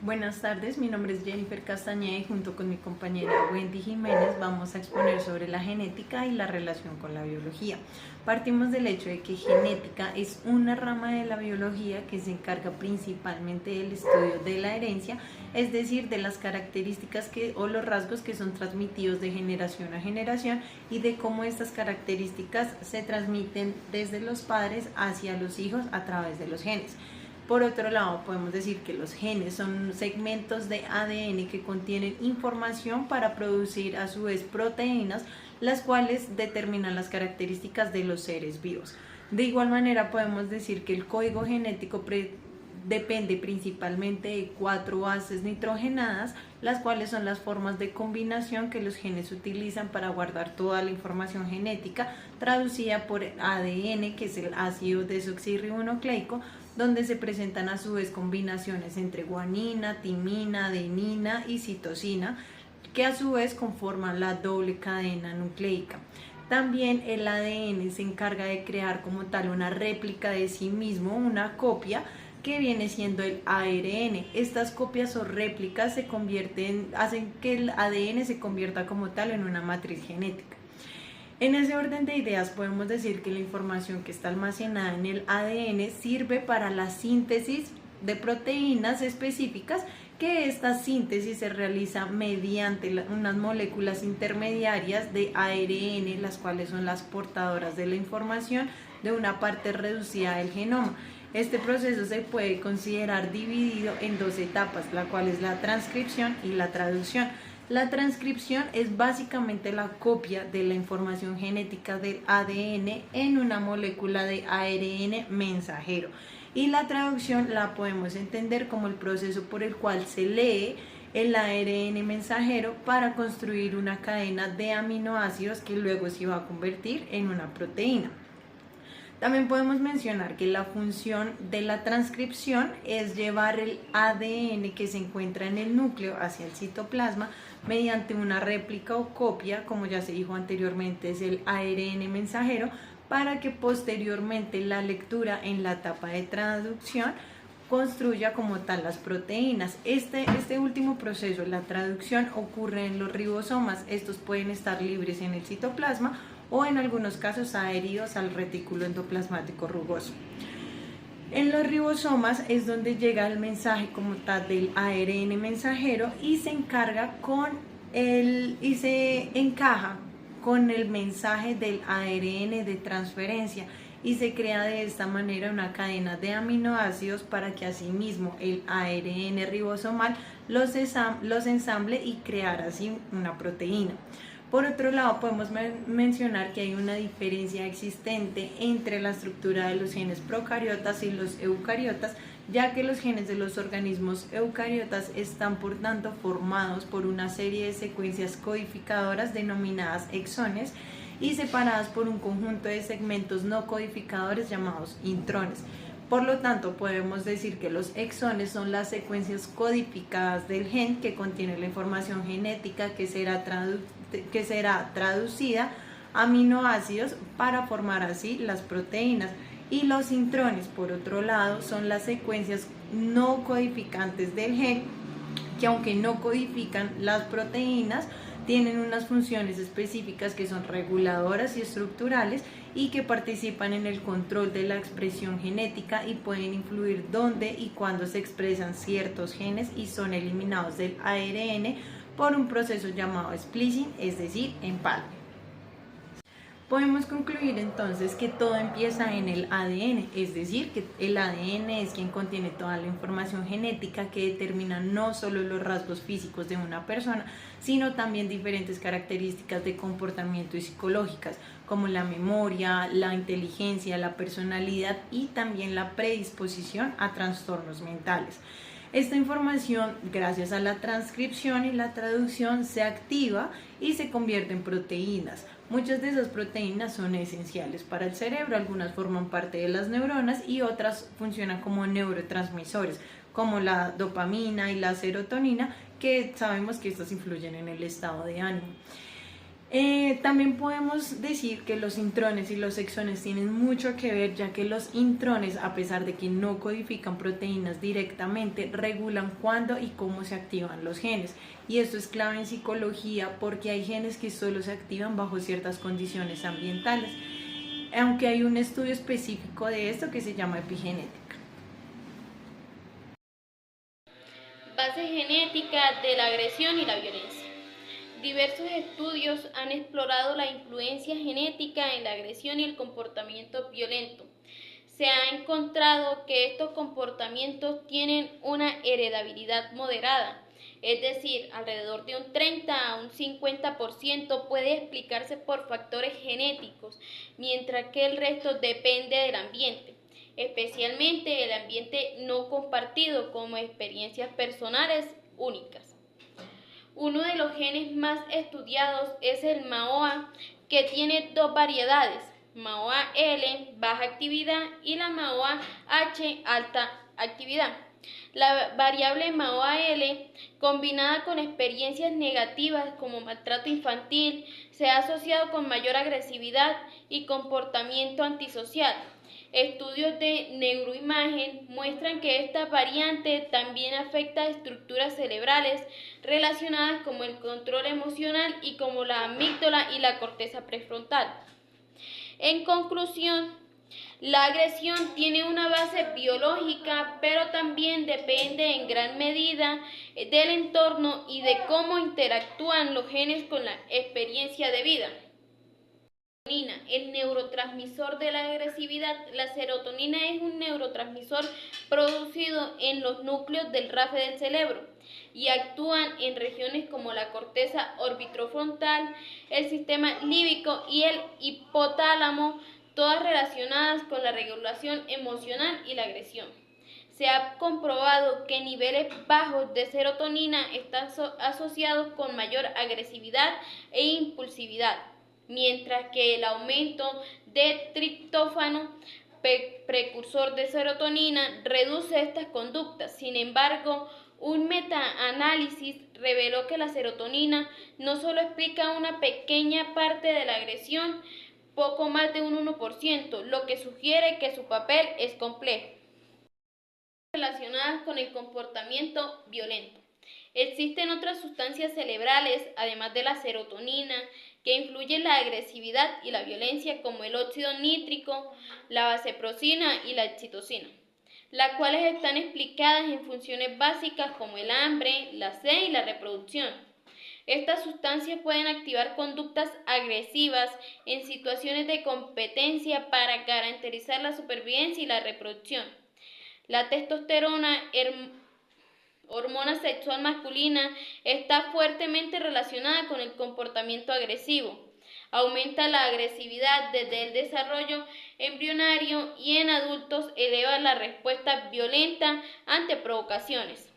Buenas tardes, mi nombre es Jennifer Castañeda y junto con mi compañera Wendy Jiménez vamos a exponer sobre la genética y la relación con la biología. Partimos del hecho de que genética es una rama de la biología que se encarga principalmente del estudio de la herencia, es decir, de las características o los rasgos que son transmitidos de generación a generación y de cómo estas características se transmiten desde los padres hacia los hijos a través de los genes. Por otro lado, podemos decir que los genes son segmentos de ADN que contienen información para producir a su vez proteínas, las cuales determinan las características de los seres vivos. De igual manera, podemos decir que el código genético depende principalmente de 4 bases nitrogenadas, las cuales son las formas de combinación que los genes utilizan para guardar toda la información genética, traducida por ADN, que es el ácido desoxirribonucleico, donde se presentan a su vez combinaciones entre guanina, timina, adenina y citosina, que a su vez conforman la doble cadena nucleica. También el ADN se encarga de crear como tal una réplica de sí mismo, una copia, que viene siendo el ARN. Estas copias o réplicas hacen que el ADN se convierta como tal en una matriz genética. En ese orden de ideas podemos decir que la información que está almacenada en el ADN sirve para la síntesis de proteínas específicas, que esta síntesis se realiza mediante unas moléculas intermediarias de ARN, las cuales son las portadoras de la información de una parte reducida del genoma. Este proceso se puede considerar dividido en 2 etapas, la cual es la transcripción y la traducción. La transcripción es básicamente la copia de la información genética del ADN en una molécula de ARN mensajero. Y la traducción la podemos entender como el proceso por el cual se lee el ARN mensajero para construir una cadena de aminoácidos que luego se va a convertir en una proteína. También podemos mencionar que la función de la transcripción es llevar el ADN que se encuentra en el núcleo hacia el citoplasma mediante una réplica o copia, como ya se dijo anteriormente, es el ARN mensajero, para que posteriormente la lectura en la etapa de traducción construya como tal las proteínas. Este último proceso, la traducción, ocurre en los ribosomas. Estos pueden estar libres en el citoplasma o en algunos casos adheridos al retículo endoplasmático rugoso. En los ribosomas es donde llega el mensaje como tal del ARN mensajero y se encaja con el mensaje del ARN de transferencia, y se crea de esta manera una cadena de aminoácidos para que asimismo el ARN ribosomal los ensamble y crear así una proteína. Por otro lado, podemos mencionar que hay una diferencia existente entre la estructura de los genes procariotas y los eucariotas, ya que los genes de los organismos eucariotas están por tanto formados por una serie de secuencias codificadoras denominadas exones y separadas por un conjunto de segmentos no codificadores llamados intrones. Por lo tanto, podemos decir que los exones son las secuencias codificadas del gen que contiene la información genética que será traducida a aminoácidos para formar así las proteínas. Y los intrones, por otro lado, son las secuencias no codificantes del gen que, aunque no codifican las proteínas, tienen unas funciones específicas que son reguladoras y estructurales y que participan en el control de la expresión genética y pueden influir dónde y cuándo se expresan ciertos genes y son eliminados del ARN por un proceso llamado splicing, es decir, empalme. Podemos concluir entonces que todo empieza en el ADN, es decir, que el ADN es quien contiene toda la información genética que determina no solo los rasgos físicos de una persona, sino también diferentes características de comportamiento y psicológicas, como la memoria, la inteligencia, la personalidad y también la predisposición a trastornos mentales. Esta información, gracias a la transcripción y la traducción, se activa y se convierte en proteínas. Muchas de esas proteínas son esenciales para el cerebro, algunas forman parte de las neuronas y otras funcionan como neurotransmisores, como la dopamina y la serotonina, que sabemos que estas influyen en el estado de ánimo. También podemos decir que los intrones y los exones tienen mucho que ver, ya que los intrones, a pesar de que no codifican proteínas directamente, regulan cuándo y cómo se activan los genes. Y esto es clave en psicología porque hay genes que solo se activan bajo ciertas condiciones ambientales, aunque hay un estudio específico de esto que se llama epigenética. Base genética de la agresión y la violencia. Diversos estudios han explorado la influencia genética en la agresión y el comportamiento violento. Se ha encontrado que estos comportamientos tienen una heredabilidad moderada, es decir, alrededor de un 30 a un 50% puede explicarse por factores genéticos, mientras que el resto depende del ambiente, especialmente el ambiente no compartido como experiencias personales únicas. Uno de los genes más estudiados es el MAOA, que tiene dos variedades, MAOA L, baja actividad, y la MAOA H, alta actividad. La variable MAOA L, combinada con experiencias negativas como maltrato infantil, se ha asociado con mayor agresividad y comportamiento antisocial. Estudios de neuroimagen muestran que esta variante también afecta a estructuras cerebrales relacionadas como el control emocional y como la amígdala y la corteza prefrontal. En conclusión, la agresión tiene una base biológica, pero también depende en gran medida del entorno y de cómo interactúan los genes con la experiencia de vida. El neurotransmisor de la agresividad. La serotonina es un neurotransmisor producido en los núcleos del RAFE del cerebro y actúan en regiones como la corteza orbitofrontal, el sistema límbico y el hipotálamo, todas relacionadas con la regulación emocional y la agresión. Se ha comprobado que niveles bajos de serotonina están asociados con mayor agresividad e impulsividad, mientras que el aumento de triptófano, precursor de serotonina, reduce estas conductas. Sin embargo, un metaanálisis reveló que la serotonina no solo explica una pequeña parte de la agresión, poco más de un 1%, lo que sugiere que su papel es complejo. Relacionadas con el comportamiento violento. Existen otras sustancias cerebrales, además de la serotonina, que influyen en la agresividad y la violencia, como el óxido nítrico, la vasopresina y la oxitocina, las cuales están explicadas en funciones básicas como el hambre, la sed y la reproducción. Estas sustancias pueden activar conductas agresivas en situaciones de competencia para garantizar la supervivencia y la reproducción. La testosterona, hormona sexual masculina, está fuertemente relacionada con el comportamiento agresivo. Aumenta la agresividad desde el desarrollo embrionario y en adultos eleva la respuesta violenta ante provocaciones.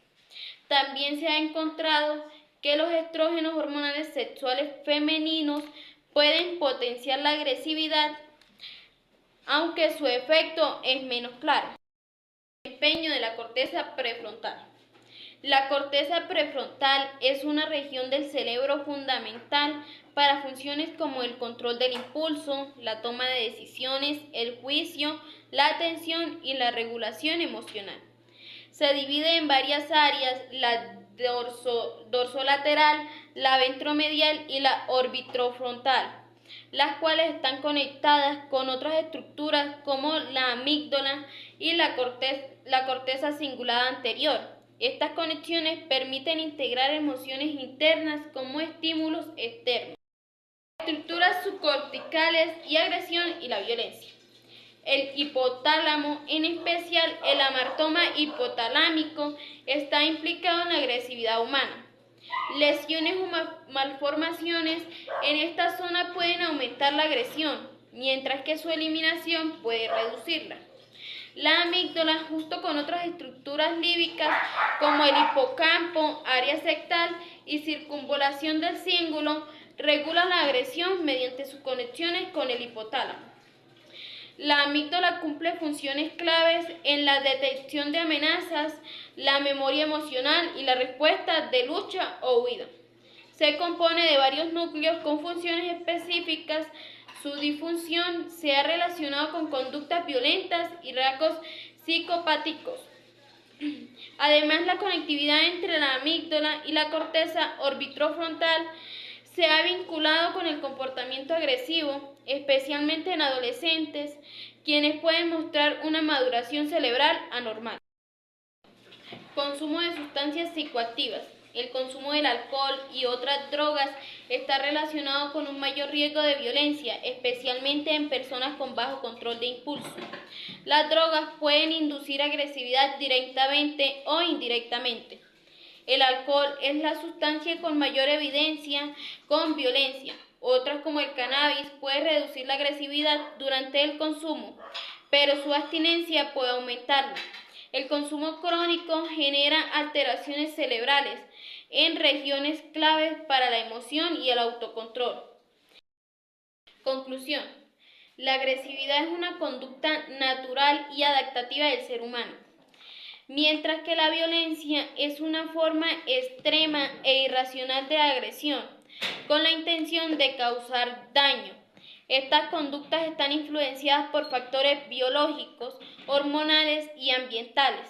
También se ha encontrado que los estrógenos hormonales sexuales femeninos pueden potenciar la agresividad, aunque su efecto es menos claro. Desempeño de la corteza prefrontal. La corteza prefrontal es una región del cerebro fundamental para funciones como el control del impulso, la toma de decisiones, el juicio, la atención y la regulación emocional. Se divide en varias áreas: la dorsolateral, la ventromedial y la orbitofrontal, las cuales están conectadas con otras estructuras como la amígdala y la corteza cingulada anterior. Estas conexiones permiten integrar emociones internas como estímulos externos. Estructuras subcorticales y agresión y la violencia. El hipotálamo, en especial el amartoma hipotalámico, está implicado en la agresividad humana. Lesiones o malformaciones en esta zona pueden aumentar la agresión, mientras que su eliminación puede reducirla. La amígdala, junto con otras estructuras límbicas como el hipocampo, área septal y circunvalación del cíngulo, regula la agresión mediante sus conexiones con el hipotálamo. La amígdala cumple funciones claves en la detección de amenazas, la memoria emocional y la respuesta de lucha o huida. se compone de varios núcleos con funciones específicas. Su disfunción se ha relacionado con conductas violentas y rasgos psicopáticos. Además, la conectividad entre la amígdala y la corteza orbitofrontal se ha vinculado con el comportamiento agresivo, especialmente en adolescentes, quienes pueden mostrar una maduración cerebral anormal. Consumo de sustancias psicoactivas. El consumo del alcohol y otras drogas está relacionado con un mayor riesgo de violencia, especialmente en personas con bajo control de impulso. Las drogas pueden inducir agresividad directamente o indirectamente. El alcohol es la sustancia con mayor evidencia con violencia. Otras, como el cannabis, puede reducir la agresividad durante el consumo, pero su abstinencia puede aumentarla. El consumo crónico genera alteraciones cerebrales en regiones claves para la emoción y el autocontrol. Conclusión. La agresividad es una conducta natural y adaptativa del ser humano, mientras que la violencia es una forma extrema e irracional de agresión, con la intención de causar daño. Estas conductas están influenciadas por factores biológicos, hormonales y ambientales.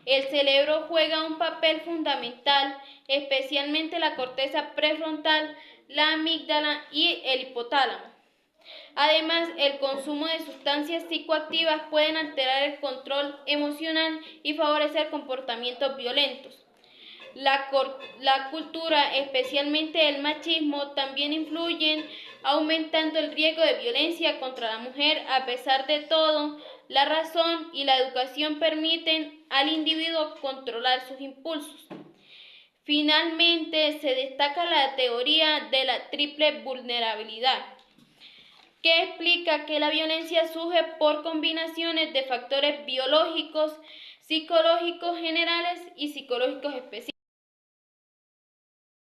El cerebro juega un papel fundamental, especialmente la corteza prefrontal, la amígdala y el hipotálamo. Además, el consumo de sustancias psicoactivas pueden alterar el control emocional y favorecer comportamientos violentos. La cultura, especialmente el machismo, también influyen, aumentando el riesgo de violencia contra la mujer. A pesar de todo, la razón y la educación permiten al individuo controlar sus impulsos. Finalmente, se destaca la teoría de la triple vulnerabilidad, que explica que la violencia surge por combinaciones de factores biológicos, psicológicos generales y psicológicos específicos.